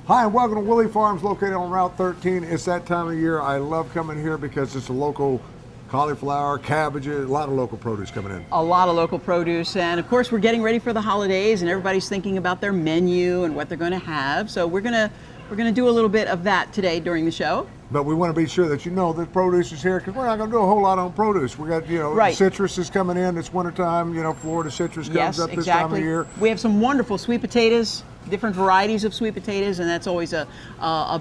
Hi, and welcome to Willey Farms, located on Route 13. It's that time of year. I love coming here because it's a local cauliflower, cabbages, a lot of local produce coming in. A lot of local produce, and of course we're getting ready for the holidays, and everybody's thinking about their menu and what they're going to have. So we're gonna do a little bit of that today during the show. But we want to be sure that you know that produce is here, because we're not going to do a whole lot on produce. We got, Right. citrus is coming in. It's wintertime. Florida citrus comes Yes, up this exactly. time of year. We have some wonderful sweet potatoes, different varieties of sweet potatoes, and that's always a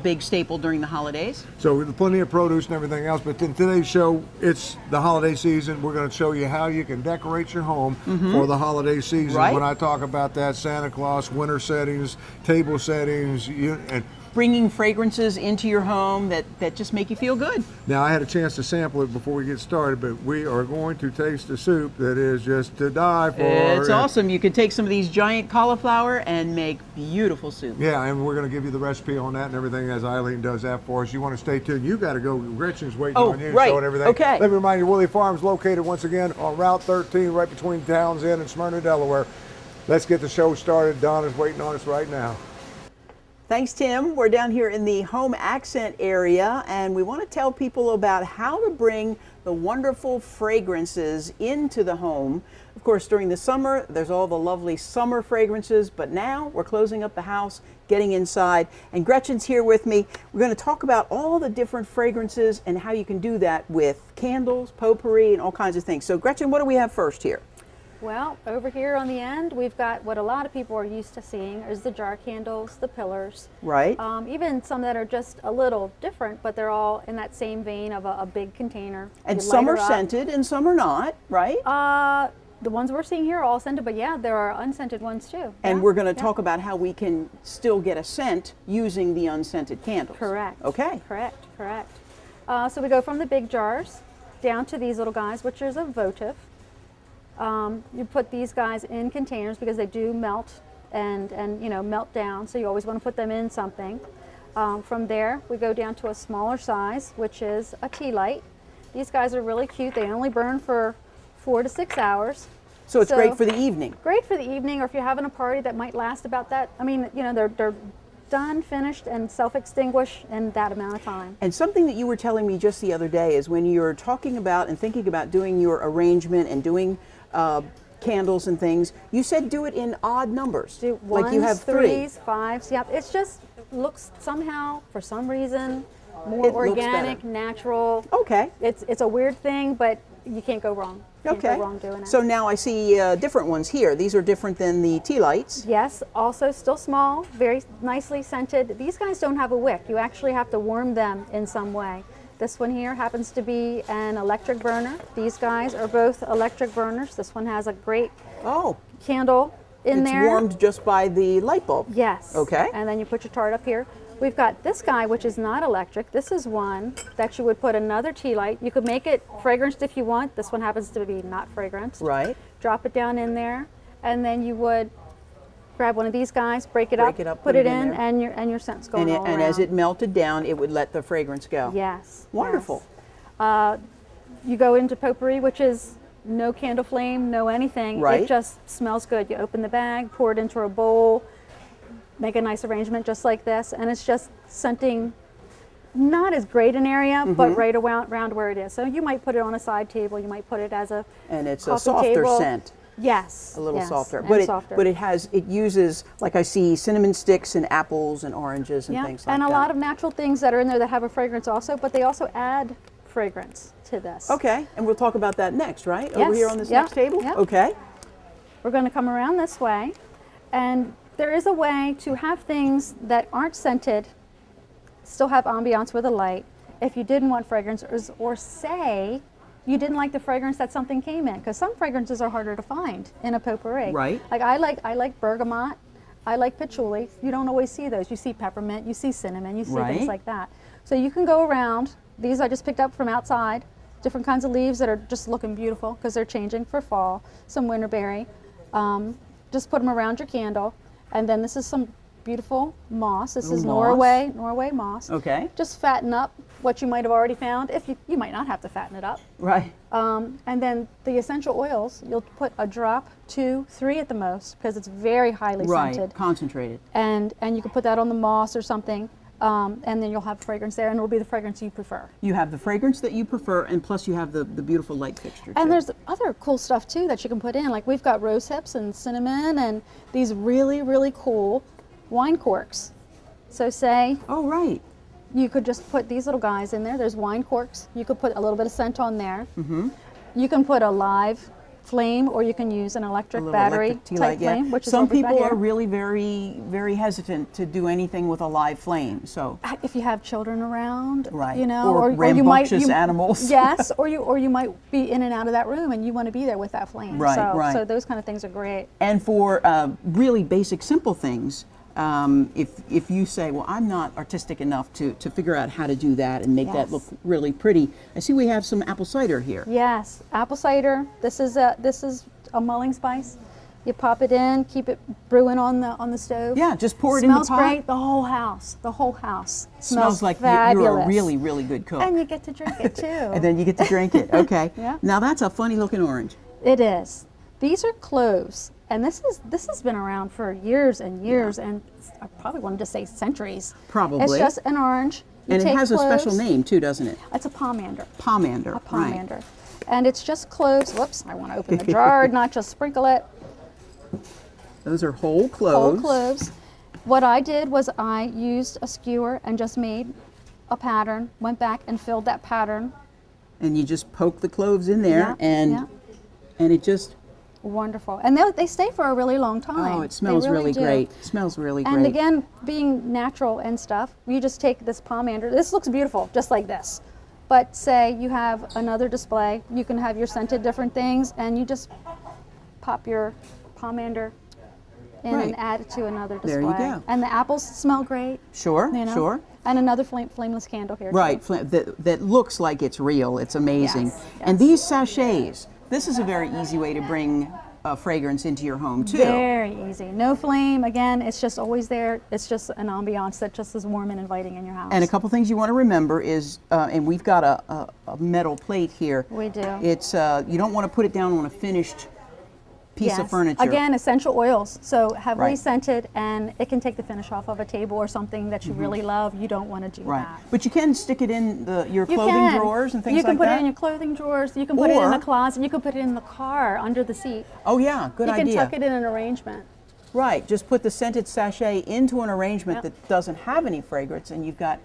big staple during the holidays. So there's plenty of produce and everything else. But in today's show, it's the holiday season. We're going to show you how you can decorate your home for the holiday season. Right. When I talk about that, Santa Claus, winter settings, table settings, and Bringing fragrances into your home that just make you feel good. now, I had a chance to sample it before we get started, but we are going to taste a soup that is just to die for. It's awesome. You could take some of these giant cauliflower and make beautiful soup. Yeah, and we're going to give you the recipe on that and everything as Eileen does that for us. You want to stay tuned. You got to go. Gretchen's waiting on you, right. showing everything. Okay. Let me remind you, Willey Farms located once again on Route 13, right between Towns End and Smyrna, Delaware. Let's get the show started. Donna's waiting on us right now. Thanks, Tim. We're down here in the home accent area, and we want to tell people about how to bring the wonderful fragrances into the home. Of course, during the summer, there's all the lovely summer fragrances, but now we're closing up the house, getting inside, and Gretchen's here with me. We're going to talk about all the different fragrances and how you can do that with candles, potpourri, and all kinds of things. So, Gretchen, what do we have first here? Well, over here on the end, we've got what a lot of people are used to seeing is the jar candles, the pillars. Right. Even some that are just a little different, but they're all in that same vein of a big container. And You some light are her up. scented and some are not, right? The ones we're seeing here are all scented, but yeah, there are unscented ones too. And Yeah, we're going to yeah. talk about how we can still get a scent using the unscented candles. Correct. Okay. Correct. So we go from the big jars down to these little guys, which is a votive. You put these guys in containers because they do melt and melt down, so you always want to put them in something. From there, we go down to a smaller size, which is a tea light. These guys are really cute. They only burn for 4 to 6 hours. So it's great for the evening. Great for the evening, or if you're having a party that might last about that. I mean, they're done, finished, and self-extinguish in that amount of time. And something that you were telling me just the other day is when you're talking about and thinking about doing your arrangement and doing candles and things, you said do it in odd numbers. Do like you have ones, 3. threes, 5s. Yep. It's just looks somehow, for some reason, more It looks organic, better. natural. Okay. It's a weird thing, but you can't go wrong. Can't Okay. go wrong doing it. So now I see different ones here. These are different than the tea lights. Yes, also still small, very nicely scented. These guys don't have a wick. You actually have to warm them in some way. This one here happens to be an electric burner. These guys are both electric burners. This one has a great Oh, candle in it's there. warmed just by the light bulb. Yes. Okay. And then you put your tart up here. We've got this guy, which is not electric. This is one that you would put another tea light. You could make it fragranced if you want. This one happens to be not fragranced. Right. Drop it down in there, and then you would grab one of these guys, break it Break it up, put it in, and your scent's going all And as around. it melted down, it would let the fragrance go. Yes. Wonderful. Yes. You go into potpourri, which is no candle flame, no anything. Right. It just smells good. You open the bag, pour it into a bowl, make a nice arrangement just like this, and it's just scenting not as great an area, but right around where it is. So you might put it on a side table, you might put it as a And it's a coffee softer table. scent. Yes. A little yes, softer. and But softer. it uses, like I see cinnamon sticks and apples and oranges and Yeah, things like and that. a lot of natural things that are in there that have a fragrance also, but they also add fragrance to this. Okay, and we'll talk about that next, right? Over Yes, here on this yeah, next table? yeah. Okay. We're going to come around this way, and there is a way to have things that aren't scented still have ambiance with a light if you didn't want fragrance, or say you didn't like the fragrance that something came in, because some fragrances are harder to find in a potpourri. Right. Like I like bergamot, I like patchouli. You don't always see those. You see peppermint, you see cinnamon, you see Right. things like that. So you can go around. These I just picked up from outside. Different kinds of leaves that are just looking beautiful because they're changing for fall. Some winterberry. Just put them around your candle, and then this is some beautiful moss. This is Moss. Norway moss. Okay. Just fatten up what you might have already found. If you might not have to fatten it up. Right. And then the essential oils, you'll put a drop, 2, 3 at the most, because it's very highly Right. scented. Concentrated. And you can put that on the moss or something, and then you'll have fragrance there, and it'll be the fragrance you prefer. You have the fragrance that you prefer, and plus you have the beautiful light fixture. And too. there's other cool stuff too that you can put in. Like we've got rose hips and cinnamon and these really, really cool wine corks. So say Oh, right. you could just put these little guys in there. There's wine corks. You could put a little bit of scent on there. Mm-hmm. You can put a live flame, or you can use an electric battery electric tea type light, yeah. flame, which is Some what we've got people here. are really very, very hesitant to do anything with a live flame. So If you have children around, Right. you know, Or you might rambunctious animals. Yes, or you might be in and out of that room, and you want to be there with that flame. Right, so, right. So those kind of things are great. and for really basic, simple things, if you say, well, I'm not artistic enough to figure out how to do that and make that Yes. look really pretty, I see we have some apple cider here. Yes, apple cider. This is a mulling spice. You pop it in, keep it brewing on the stove. Yeah, just pour it in the pot. Smells great. The whole house Smells like fabulous. you're a really, really good cook. And you get to drink it too. And then you get to drink it. Okay. Yeah. Now that's a funny looking orange. It is. These are cloves, and this has been around for years and years, and I probably wanted to say centuries. Probably. It's just an orange. You And it take has a special cloves. name too, doesn't it? It's a pomander. Pomander. A pomander. And it's just cloves. Whoops, I want to open the jar, not just sprinkle it. Right. Those are whole cloves. Whole cloves. What I did was I used a skewer and just made a pattern, went back and filled that pattern. And you just poke the cloves in there, Yeah, and yeah. and it just, Wonderful. And they stay for a really long time. oh, it smells They really do. great. It smells really And great. again, being natural and stuff, you just take this pomander. This looks beautiful, just like this. But say you have another display, you can have your scented different things, and you just pop your pomander in Right. and add it to another display. There you go. And the apples smell great. Sure, You know? sure. And another flameless candle here. Right, Too. that looks like it's real. It's amazing. Yes, And yes. these sachets, this is a very easy way to bring fragrance into your home too. Very easy. No flame. Again, it's just always there. It's just an ambiance that just is warm and inviting in your house. And a couple things you want to remember is, and we've got a metal plate here. We do. It's you don't want to put it down on a finished piece of Yes. furniture. Again, essential oils. So heavily Right. scented, and it can take the finish off of a table or something that you really love. You don't want to do Right, that. but you can stick it in your You clothing can. drawers and things You can like put that. it in your clothing drawers. You can put it in Or- the closet. You can put it in the car under the seat. Oh yeah, good You idea. can tuck it in an arrangement. Right, just put the scented sachet into an arrangement Yep. that doesn't have any fragrance, and you've got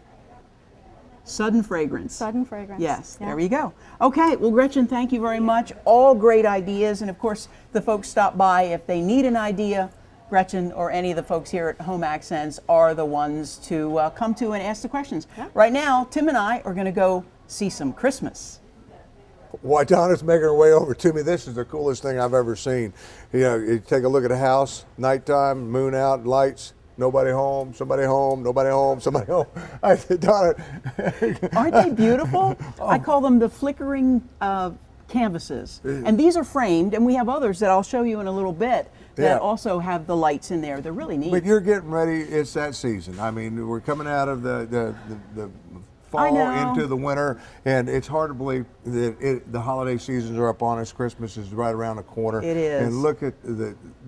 sudden fragrance. Sudden fragrance. Yes, Yeah. there you go. Okay, well, Gretchen, thank you very much. All great ideas, and of course, the folks stop by if they need an idea. Gretchen or any of the folks here at Home Accents are the ones to come to and ask the questions. Yeah. Right now, Tim and I are going to go see some Christmas. While Donna's making her way over to me, this is the coolest thing I've ever seen. You know, you take a look at a house, nighttime, moon out, lights, nobody home, somebody home, nobody home, somebody home. I said, Donna. Aren't they beautiful? I call them the flickering canvases. And these are framed, and we have others that I'll show you in a little bit that Yeah. also have the lights in there. They're really neat. But you're getting ready. It's that season. I mean, we're coming out of the I fall know. into the winter, and it's hard to believe that the holiday seasons are upon us. Christmas is right around the corner. It is. And look at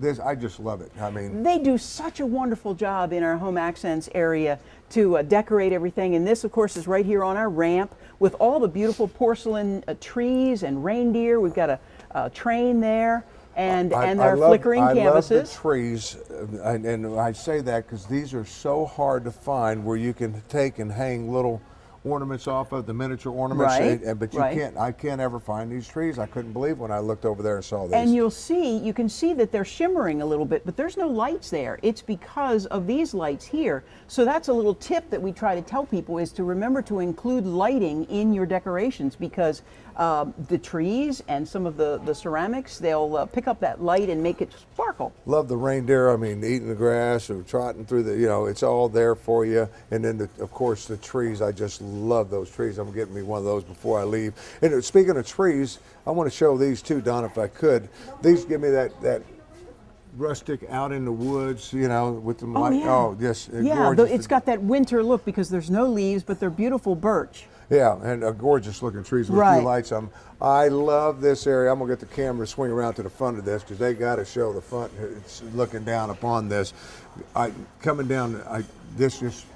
this. I just love it. I mean, They do such a wonderful job in our Home Accents area to decorate everything. And this, of course, is right here on our ramp with all the beautiful porcelain trees and reindeer. We've got a train there, and our flickering canvases. I love the trees, and I say that because these are so hard to find where you can take and hang little ornaments off of the miniature ornaments. Right, But you right. can't. I can't ever find these trees. I couldn't believe when I looked over there and saw these. And you can see that they're shimmering a little bit, but there's no lights there. It's because of these lights here. So that's a little tip that we try to tell people is to remember to include lighting in your decorations, because the trees and some of the ceramics, they'll pick up that light and make it sparkle. Love the reindeer. I mean, eating the grass or trotting through it's all there for you. And then, of course, the trees. I just love those trees. I'm getting me one of those before I leave. And speaking of trees, I want to show these too, Don, if I could. These give me that rustic out in the woods, with the light. yeah. Oh, yes, Yeah, gorgeous. it's got that winter look because there's no leaves, but they're beautiful birch. Yeah, and gorgeous looking trees with a Right. few lights on 'em. I love this area. I'm gonna get the camera to swing around to the front of this because they got to show the front. It's looking down upon this. Coming down, this just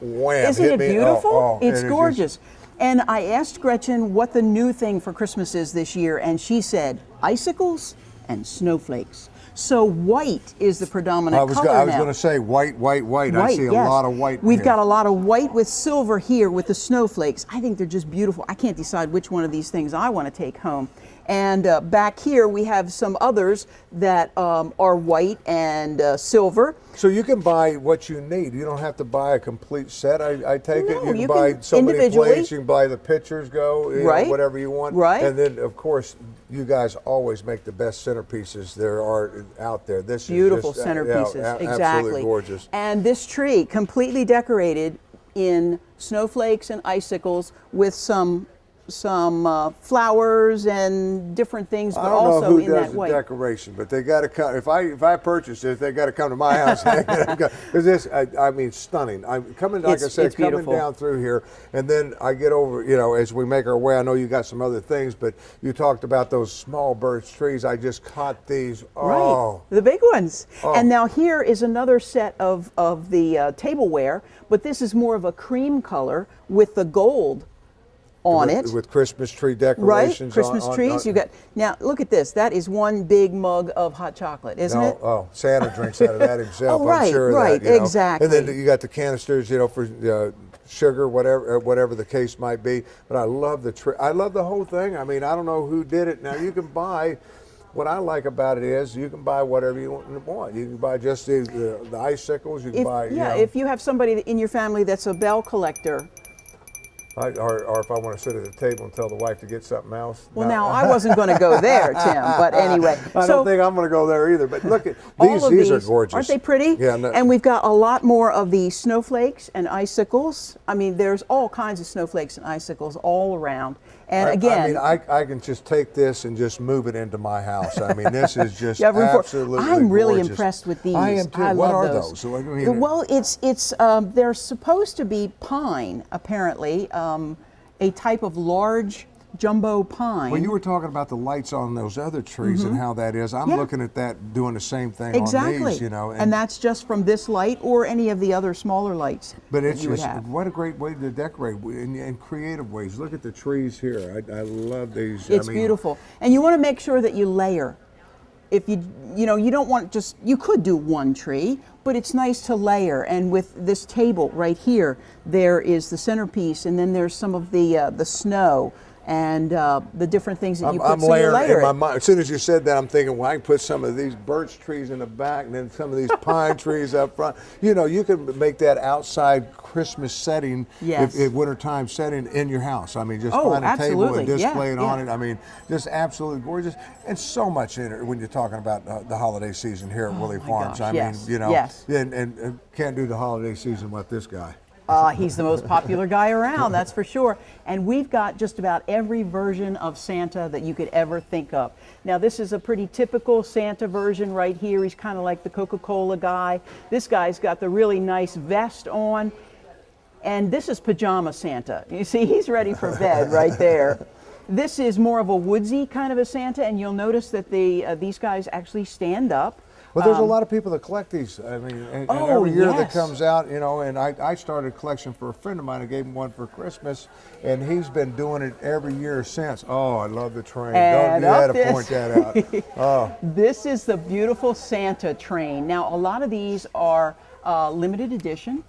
wham Isn't hit it me. beautiful? It It's is just- gorgeous. And I asked Gretchen what the new thing for Christmas is this year, and she said icicles and snowflakes. So white is the predominant color I was now. going to say white. I White, see a yes. lot of white. We've here. got a lot of white with silver here with the snowflakes. I think they're just beautiful. I can't decide which one of these things I want to take home. And back here we have some others that are white and silver. So you can buy what you need. You don't have to buy a complete set. I take it. No, You you can buy can so many individually. plates. You can buy the pictures. Go Right. whatever you want. Right. And then of course you guys always make the best centerpieces there are out there. This Beautiful is just, centerpieces, absolutely exactly. gorgeous. And this tree completely decorated in snowflakes and icicles with some flowers and different things, but I don't also know who in does that the white. decoration, but they got to come. If I purchase this, they got to come to my house. Because this, I mean, stunning. I'm coming, like I It's said, coming beautiful. down through here, and then I get over. As we make our way, I know you got some other things, but you talked about those small birch trees. I just caught these. Oh, Right, the big ones. And now here is another set of the tableware, but this is more of a cream color with the gold on it. with Christmas tree Right, decorations. Christmas trees. You got now. Look at this. That is one big mug of hot chocolate, isn't it? Oh, Santa drinks out of that himself. Oh, right, I'm sure of right, that, you know. exactly. And then you got the canisters, for sugar, whatever the case might be. But I love the tree. I love the whole thing. I mean, I don't know who did it. Now you can buy. What I like about it is you can buy whatever you want. You can buy just the icicles. You can buy. If you have somebody in your family that's a bell collector. Or if I want to sit at the table and tell the wife to get something else. Well, now I wasn't going to go there, Tim. But anyway, I don't think I'm going to go there either. But look at all of these are gorgeous. Aren't they pretty? Yeah. No, and we've got a lot more of the snowflakes and icicles. I mean, there's all kinds of snowflakes and icicles all around. And again, I can just take this and just move it into my house. I mean, this is just you have room for- absolutely I'm really gorgeous. impressed with these. I am too. I What love are those. those? I mean, Well, it's they're supposed to be pine, apparently, a type of large jumbo pine. when you were talking about the lights on those other trees and how that is, I'm Yeah. looking at that doing the same thing Exactly. on these, and that's just from this light or any of the other smaller lights But that it's you would just have. what a great way to decorate in creative ways. Look at the trees here. I love these. It's I mean, beautiful, and you want to make sure that you layer. If you don't want you could do one tree, but it's nice to layer. And with this table right here, there is the centerpiece, and then there's some of the snow and the different things that you put. I'm so you layering layer in my it. mind. As soon as you said that, I'm thinking, well, I can put some of these birch trees in the back, and then some of these pine trees up front. You can make that outside Christmas setting, Yes. if wintertime setting in your house. I mean, just Oh, find a table absolutely. and display Yeah, it on yeah. it. I mean, just absolutely gorgeous, and so much in it when you're talking about the holiday season here at Willey my Farms. gosh, I yes, mean, yes. and can't do the holiday season without this guy. He's the most popular guy around, that's for sure. And we've got just about every version of Santa that you could ever think of. Now, this is a pretty typical Santa version right here. He's kind of like the Coca-Cola guy. This guy's got the really nice vest on. And this is pajama Santa. You see, he's ready for bed right there. This is more of a woodsy kind of a Santa, and you'll notice that these guys actually stand up. Well, there's a lot of people that collect these. I mean, and every year that yes. comes out, and I started a collection for a friend of mine. I gave him one for Christmas, and he's been doing it every year since. Oh, I love the train. And You had up to point that out. Oh, This is the beautiful Santa train. Now, a lot of these are limited edition,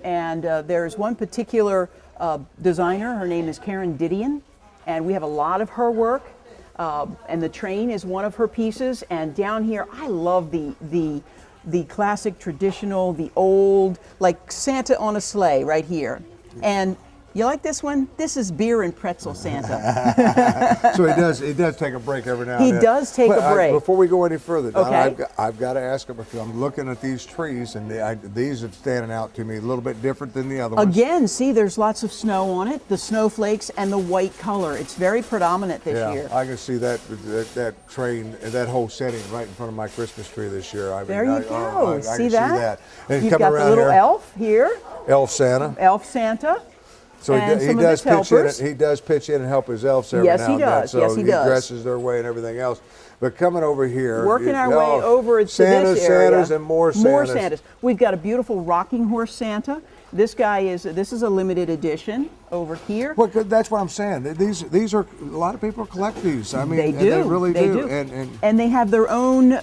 and there's one particular designer. Her name is Karen Didion, and we have a lot of her work. And the train is one of her pieces. And down here, I love the classic, traditional, the old, like Santa on a sleigh right here. And you like this one? This is beer and pretzel Santa. so he does take a break every now and He then. does take a break. Before we go any further, Don, Okay. I've got to ask him, because I'm looking at these trees, and these are standing out to me a little bit different than the other ones. Again, see, there's lots of snow on it, the snowflakes and the white color. It's very predominant this Yeah, year. I can see that train and that whole setting right in front of my Christmas tree this year. I mean, There you go. I see can that? see that. And You've coming got the around little here, elf here, Elf Santa. Elf Santa. So and he some does of his pitch in. helpers. He does pitch in and help his elves every Yes, now he and then. does. So Yes, he does. dresses their way and everything else. But coming over here, Working our way over to Santas, this area. Santas, and more Santas. More Santas. We've got a beautiful rocking horse Santa. This is a limited edition over here. Well, that's what I'm saying. These are, a lot of people collect these. I mean, They and do. they really They do. do. And they have their own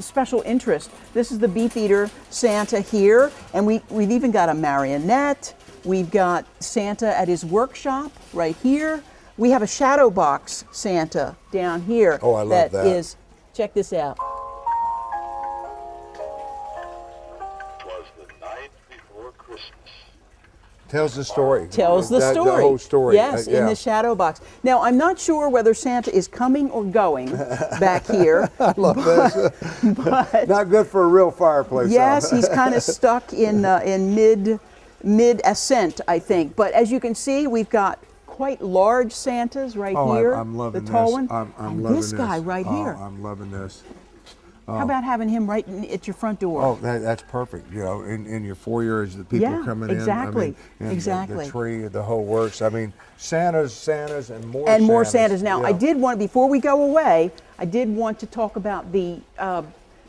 special interest. This is the Beefeater Santa here, and we've even got a marionette. We've got Santa at his workshop right here. We have a shadow box Santa down here. Oh, I love that. Is, check this out. Was the night before Christmas. Tells the story. Tells the story. The whole story. Yes, Yeah. in the shadow box. Now, I'm not sure whether Santa is coming or going back here. I love this. But Not good for a real fireplace. yes, though. he's kind of stuck in mid ascent, I think. But as you can see, we've got quite large Santas right Oh, here. I'm loving the tall this. one. I'm And loving this guy right Oh, here. I'm loving this. How about having him right at your front door? Oh, that's perfect. You know, in your foyer as the people Yeah, coming exactly, in. I mean, and exactly. The tree, the whole works. I mean, Santas, and more. And more Santas. Now, Yeah. I did want, before we go away, I did want to talk about the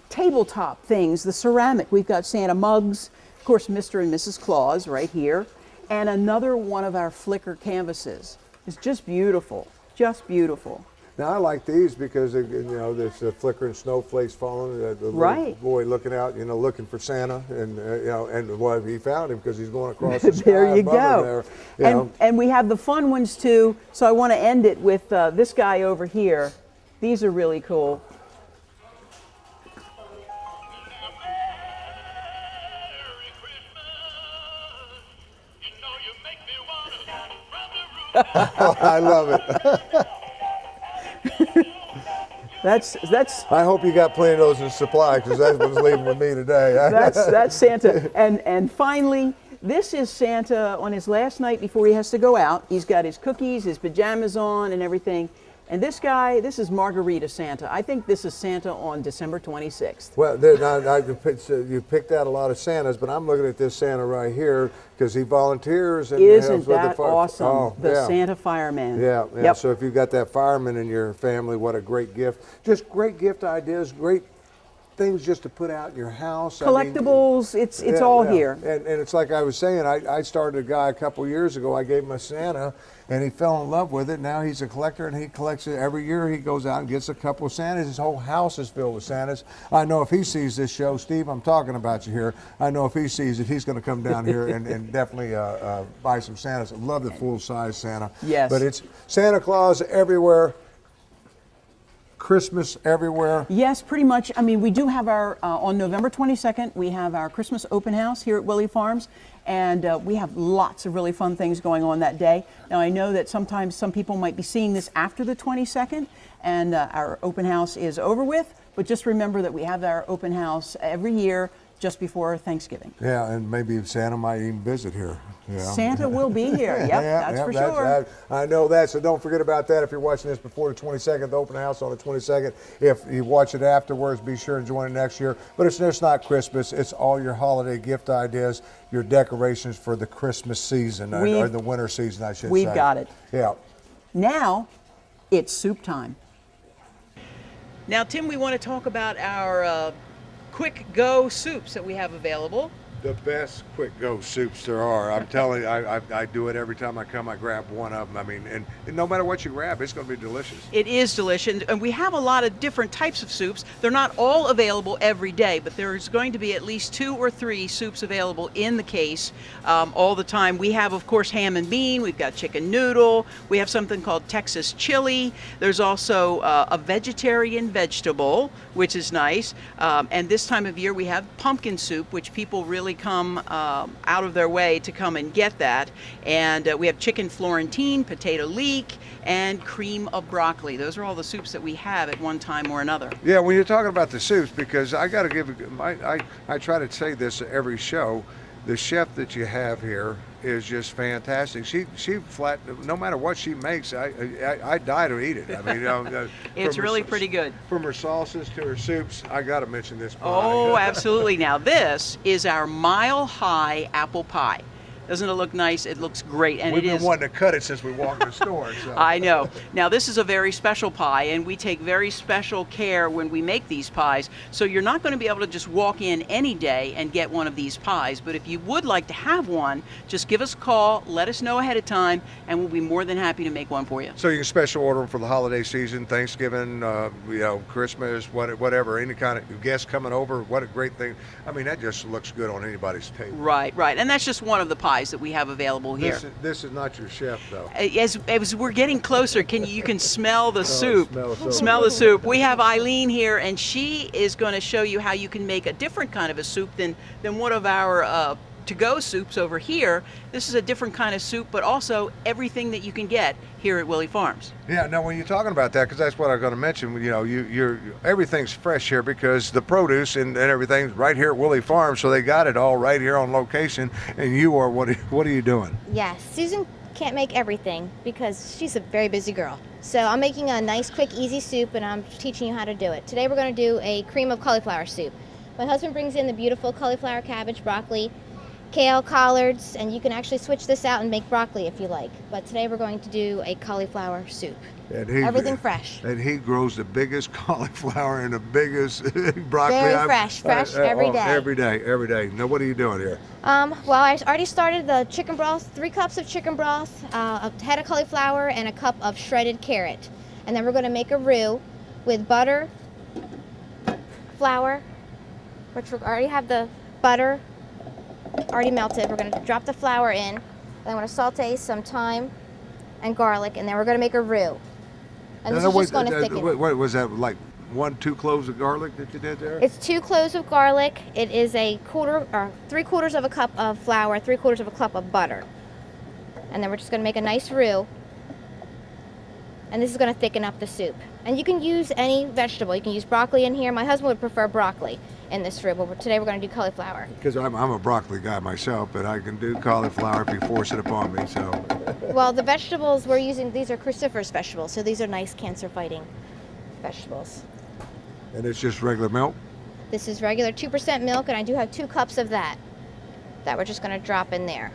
tabletop things, the ceramic. We've got Santa mugs, of course, Mr. and Mrs. Claus right here, and another one of our Flickr canvases. It's just beautiful, just beautiful. Now I like these because there's the flickering snowflakes falling. The little Right. boy looking out, looking for Santa, and and well, he found him because he's going across the sky There you above him go. there, you know. And we have the fun ones too. So I want to end it with this guy over here. These are really cool. I love it. That's I hope you got plenty of those in supply because that's what's leaving with me today. that's Santa. And finally, this is Santa on his last night before he has to go out. He's got his cookies, his pajamas on, and everything. And this guy, this is Margarita Santa. I think this is Santa on December 26th. Well, you picked out a lot of Santas, but I'm looking at this Santa right here because he volunteers and Isn't helps with that the awesome? Oh, The yeah. Santa fireman. Yeah, yeah. Yep. So if you've got that fireman in your family, what a great gift. Just great gift ideas, great things just to put out in your house. Collectibles, it's Yeah, all yeah. here. And it's like I was saying, I started a guy a couple years ago. I gave him a Santa, and he fell in love with it. Now he's a collector, and he collects it every year. He goes out and gets a couple of Santas. His whole house is filled with Santas. I know if he sees this show, Steve, I'm talking about you here. I know if he sees it, he's going to come down here and definitely buy some Santas. I love the full-size Santa. Yes. But it's Santa Claus everywhere. Christmas everywhere. Yes, pretty much. I mean, we do have our, on November 22nd, we have our Christmas open house here at Willey Farms, and we have lots of really fun things going on that day. Now, I know that sometimes some people might be seeing this after the 22nd, and our open house is over with, but just remember that we have our open house every year just before Thanksgiving. Yeah, and maybe Santa might even visit here. Yeah. Santa will be here. Yep, that's for sure. I know that, so don't forget about that if you're watching this before the 22nd, the open house on the 22nd. If you watch it afterwards, be sure and join it next year. But it's just not Christmas, it's all your holiday gift ideas, your decorations for the Christmas season, or the winter season, I should say. We've got it. Yeah. Now, it's soup time. Now, Tim, we want to talk about our quick go soups that we have available. The best quick go soups there are. I'm telling you, I do it every time I come. I grab one of them. I mean, and no matter what you grab, it's going to be delicious. It is delicious, and we have a lot of different types of soups. They're not all available every day, but there's going to be at least 2 or 3 soups available in the case all the time. We have, of course, ham and bean. We've got chicken noodle. We have something called Texas chili. There's also a vegetarian vegetable, which is nice. And this time of year, we have pumpkin soup, which people really come out of their way to come and get that. And we have chicken Florentine, potato leek, and cream of broccoli. Those are all the soups that we have at one time or another. Yeah, when you're talking about the soups, because I got to give, I try to say this at every show, the chef that you have here is just fantastic. She flat, no matter what she makes, I die to eat it. I mean, It's really pretty good. From her sauces to her soups, I got to mention this pie. Oh, absolutely. Now, this is our Mile High apple pie. Doesn't it look nice? It looks great, and We've it been is. wanting to cut it since we walked in the store. So. I know. Now this is a very special pie, and we take very special care when we make these pies. So you're not going to be able to just walk in any day and get one of these pies. But if you would like to have one, just give us a call, let us know ahead of time, and we'll be more than happy to make one for you. So you can special order them for the holiday season, Thanksgiving, Christmas, whatever, any kind of guests coming over. What a great thing. I mean, that just looks good on anybody's table. Right, right. And that's just one of the pies that we have available here. This is not your chef, though. As we're getting closer, you can smell the soup. Smell The soup. We have Eileen here, and she is going to show you how you can make a different kind of a soup than one of our to-go soups over here. This is a different kind of soup, but also everything that you can get here at Willey Farms. Yeah. Now, when you're talking about that, because that's what I'm going to mention. You're everything's fresh here because the produce and everything's right here at Willey Farms, so they got it all right here on location. And you are what are you doing? Yes, Susan can't make everything because she's a very busy girl. So I'm making a nice, quick, easy soup, and I'm teaching you how to do it. Today we're going to do a cream of cauliflower soup. My husband brings in the beautiful cauliflower, cabbage, broccoli, kale, collards, and you can actually switch this out and make broccoli if you like. But today we're going to do a cauliflower soup. And Everything fresh. And he grows the biggest cauliflower and the biggest broccoli. Very fresh every day. Every day. Now, what are you doing here? Well, I already started the chicken broth, 3 cups of chicken broth, a head of cauliflower, and a cup of shredded carrot. And then we're going to make a roux with butter, flour, which we already have the butter already melted. We're going to drop the flour in, and I'm going to saute some thyme and garlic, and then we're going to make a roux. And this is just going to thicken. What was that, like 1-2 cloves of garlic that you did there? It's 2 cloves of garlic. It is a 3/4 of a cup of flour, 3/4 of a cup of butter. And then we're just going to make a nice roux. And this is going to thicken up the soup. And you can use any vegetable. You can use broccoli in here. My husband would prefer broccoli in this roux, but today we're going to do cauliflower. Because I'm a broccoli guy myself, but I can do cauliflower if you force it upon me. So. Well, the vegetables we're using, these are cruciferous vegetables, so these are nice cancer-fighting vegetables. And it's just regular milk? This is regular 2% milk, and I do have 2 cups of that we're just going to drop in there.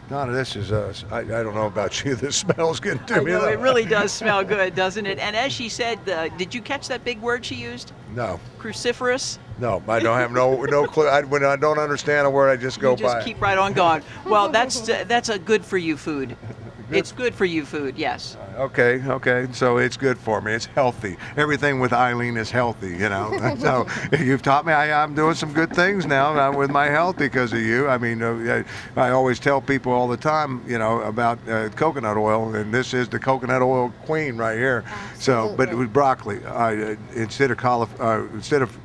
Donna, this is I don't know about you. This smells good to me. I know, it really does smell good, doesn't it? And as she said, did you catch that big word she used? No. Cruciferous? No, I don't have no clue. When I don't understand a word, I just go You just by. keep right on going. Well, that's a good for you food. It's good for you food, yes. Okay. So it's good for me. It's healthy. Everything with Eileen is healthy, So you've taught me I'm doing some good things now with my health because of you. I mean, I always tell people all the time, about coconut oil, and this is the coconut oil queen right here. Absolutely. So, but with broccoli, instead of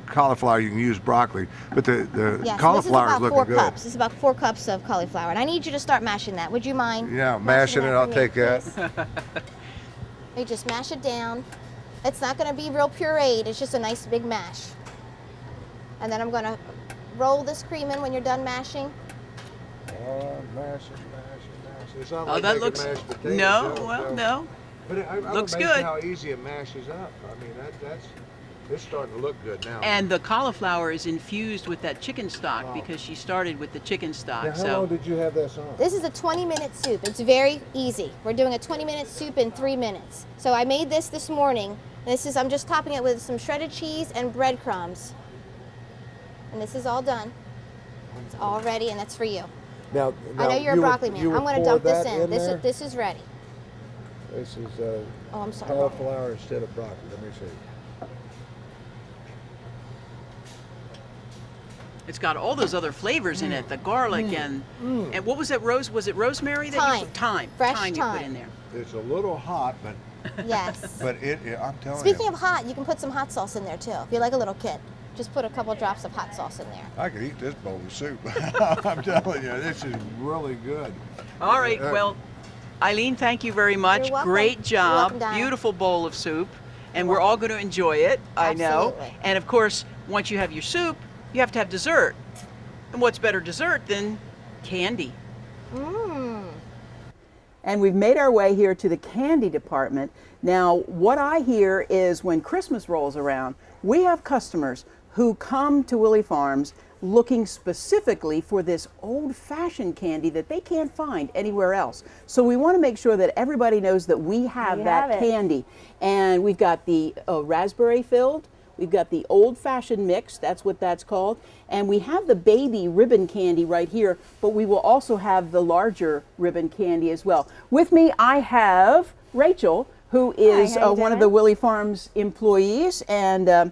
cauliflower, you can use broccoli. But the Yes, cauliflower is looking good. This is about 4 cups of cauliflower, and I need you to start mashing that. Would you mind? Yeah, mashing it. I'll for me, take that. please? You just mash it down. It's not going to be real pureed. It's just a nice big mash. And then I'm going to roll this cream in when you're done mashing. Mash. It's not like That making looks mashed potatoes, no. But I'm Looks amazed good. how easy it mashes up. I mean, it's starting to look good now. And the cauliflower is infused with that chicken stock because she started with the chicken stock. Now, how long did you have this on? This is a 20-minute soup. It's very easy. We're doing a 20-minute soup in 3 minutes. So I made this morning. I'm just topping it with some shredded cheese and breadcrumbs. And this is all done. It's all ready, and that's for you. Now I know you're a broccoli man. I'm going to dump this in. There? This is ready. This is Oh, I'm sorry. cauliflower instead of broccoli. Let me see. It's got all those other flavors in it, the garlic and what was that was it rosemary that Thyme. you put thyme. Fresh Thyme you put thyme. in there. It's a little hot, but Yes. I'm telling Speaking you, of hot, you can put some hot sauce in there too. If you're like a little kid, just put a couple drops of hot sauce in there. I could eat this bowl of soup. I'm telling you, this is really good. All right, well, Eileen, thank you very much. You're welcome. Great You're job. welcome, Donna. Beautiful bowl of soup. And we're all going to enjoy it, I know. Absolutely. And of course, once you have your soup, you have to have dessert. And what's better dessert than candy? And we've made our way here to the candy department. Now, what I hear is when Christmas rolls around, we have customers who come to Willey Farms looking specifically for this old-fashioned candy that they can't find anywhere else. So we want to make sure that everybody knows that we have that candy. And we've got the raspberry filled, we've got the old-fashioned mix, that's what that's called, and we have the baby ribbon candy right here, but we will also have the larger ribbon candy as well. With me I have Rachel, who is one of the Willey Farms employees, and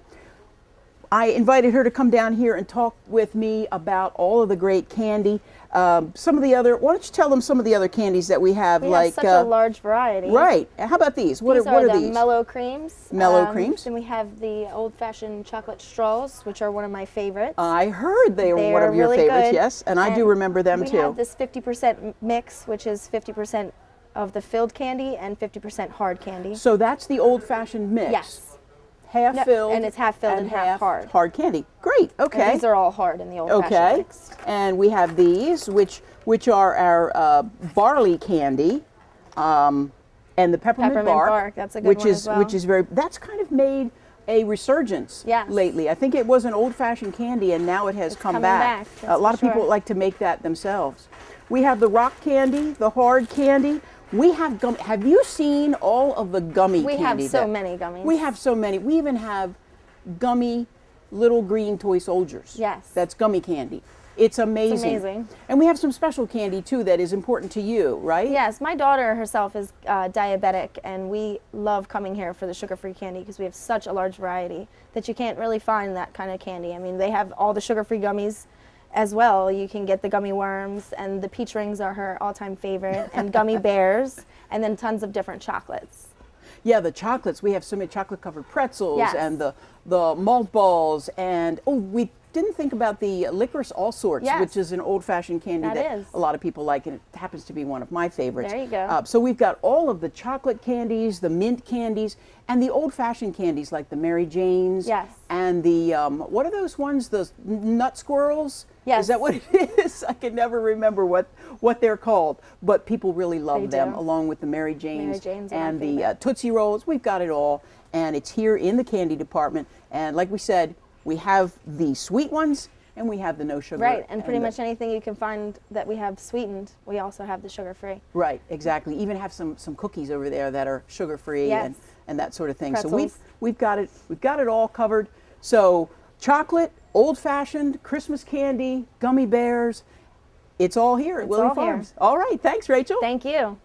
I invited her to come down here and talk with me about all of the great candy. Some of the other, why don't you tell them some of the other candies that we have? We have such a large variety. Right. How about these? What are the these? mellow creams. Mellow creams. Then we have the old-fashioned chocolate straws, which are one of my favorites. I heard they were one of your really favorites, good. yes, and I do remember them too. We have this 50% mix, which is 50% of the filled candy and 50% hard candy. So that's the old-fashioned mix. Yes. Half filled. And it's half filled and half hard. Hard candy. Great. Okay. And these are all hard in the old-fashioned mix. And we have these, which are our barley candy, and the peppermint bark. That's a good which one as well. Which is that's kind of made a resurgence lately. I think it was an old-fashioned candy, and now it has come back. A lot of people like to make that themselves. We have the rock candy, the hard candy. We have gum. Have you seen all of the gummy candy? We have so many gummies. We have so many. We even have gummy little green toy soldiers. Yes. That's gummy candy. It's amazing. It's amazing. And we have some special candy too that is important to you, right? Yes, my daughter herself is diabetic, and we love coming here for the sugar-free candy because we have such a large variety that you can't really find that kind of candy. I mean, they have all the sugar-free gummies as well. You can get the gummy worms, and the peach rings are her all-time favorite, and gummy bears, and then tons of different chocolates. Yeah, the chocolates. We have so many chocolate-covered pretzels and the malt balls, and we didn't think about the licorice all sorts, which is an old-fashioned candy that a lot of people like, and it happens to be one of my favorites. There you go. So we've got all of the chocolate candies, the mint candies, and the old-fashioned candies like the Mary Janes. Yes. And the, what are those ones, those nut squirrels? Yes. Is that what it is? I can never remember what they're called, but people really love them, along with the Mary Janes and the Tootsie Rolls. We've got it all, and it's here in the candy department. And like we said, we have the sweet ones, and we have the no sugar. Right, and pretty much anything you can find that we have sweetened, we also have the sugar-free. Right, exactly. Even have some cookies over there that are sugar-free and that sort of thing. Pretzels. So we've got it all covered. So chocolate, old-fashioned, Christmas candy, gummy bears, it's all here at Willey Farms. All right, thanks, Rachel. Thank you.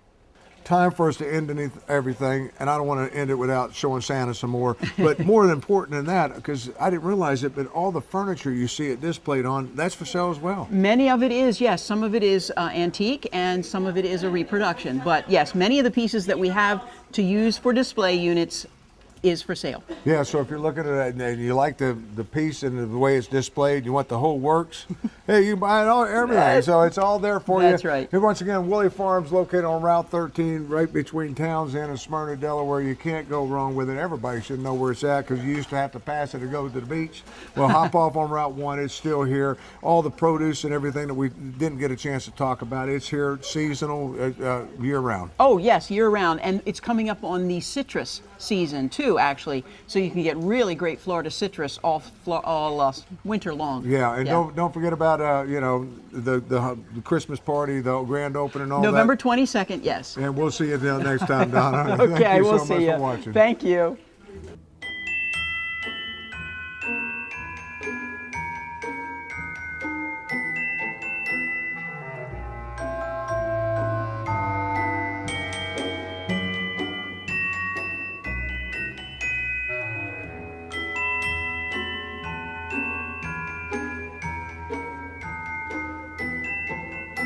Time for us to end everything, and I don't want to end it without showing Santa some more. But more important than that, because I didn't realize it, but all the furniture you see it displayed on, that's for sale as well. Many of it is, yes. Some of it is antique, and some of it is a reproduction. But yes, many of the pieces that we have to use for display units is for sale. Yeah, so if you're looking at it and you like the piece and the way it's displayed, you want the whole works, hey, you buy it all, everything. So it's all there for you. That's right. And once again, Willey Farms located on Route 13, right between Townsend and Smyrna, Delaware. You can't go wrong with it. Everybody should know where it's at because you used to have to pass it to go to the beach. Well, hop off on Route 1. It's still here. All the produce and everything that we didn't get a chance to talk about, it's here seasonal, year-round. Oh, yes, year-round. And it's coming up on the citrus season, too, actually. So you can get really great Florida citrus all winter long. Yeah, and don't forget about the Christmas party, the grand opening, and all November 22nd, yes. And we'll see you next time, Donna. Okay, Thank you we'll so see much you. for watching. Thank you.